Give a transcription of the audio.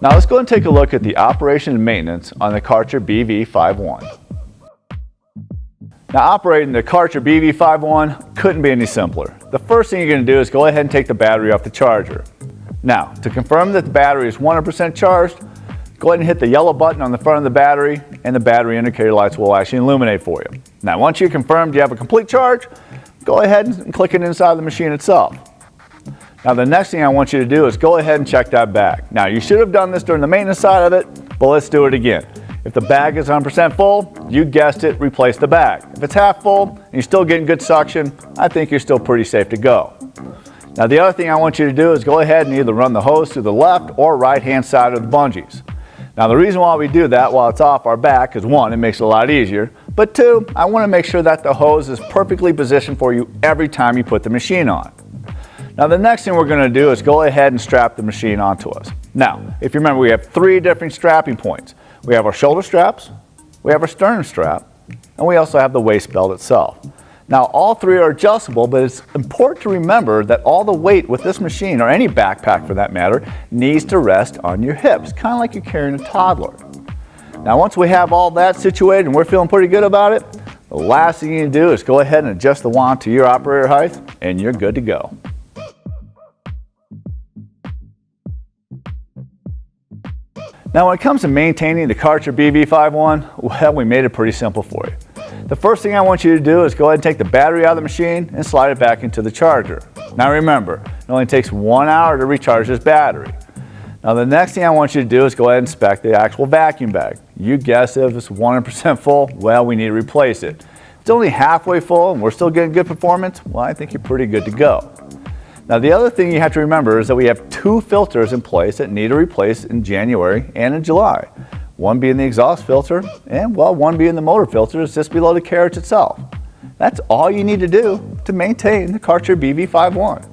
Now let's go and take a look at the operation and maintenance on the Kärcher BV51. Now operating the Kärcher BV51 couldn't be any simpler. The first thing you're going to do is go ahead and take the battery off the charger. Now to confirm that the battery is 100% charged, go ahead and hit the yellow button on the front of the battery and the battery indicator lights will actually illuminate for you. Now once you're confirmed you have a complete charge, go ahead and click it inside the machine itself. Now the next thing I want you to do is go ahead and check that bag. Now you should have done this during the maintenance side of it, but let's do it again. If the bag is 100% full, you guessed it, replace the bag. If it's half full and you're still getting good suction, I think you're still pretty safe to go. Now the other thing I want you to do is go ahead and either run the hose through the left or right hand side of the bungees. Now the reason why we do that while it's off our back is one, it makes it a lot easier, but two, I want to make sure that the hose is perfectly positioned for you every time you put the machine on. Now the next thing we're going to do is go ahead and strap the machine onto us. Now, if you remember, we have three different strapping points. We have our shoulder straps, we have our sternum strap, and we also have the waist belt itself. Now all three are adjustable, but it's important to remember that all the weight with this machine, or any backpack for that matter, needs to rest on your hips, kind of like you're carrying a toddler. Now once we have all that situated and we're feeling pretty good about it, the last thing you need to do is go ahead and adjust the wand to your operator height, and you're good to go. Now when it comes to maintaining the Kärcher BV51, well, we made it pretty simple for you. The first thing I want you to do is go ahead and take the battery out of the machine and slide it back into the charger. Now remember, it only takes 1 hour to recharge this battery. Now the next thing I want you to do is go ahead and inspect the actual vacuum bag. You guessed it, if it's 100% full, well, we need to replace it. If it's only halfway full and we're still getting good performance, well, I think you're pretty good to go. Now the other thing you have to remember is that we have two filters in place that need to replace in January and in July. One being the exhaust filter and, well, one being the motor filter is just below the carriage itself. That's all you need to do to maintain the Kärcher BV51.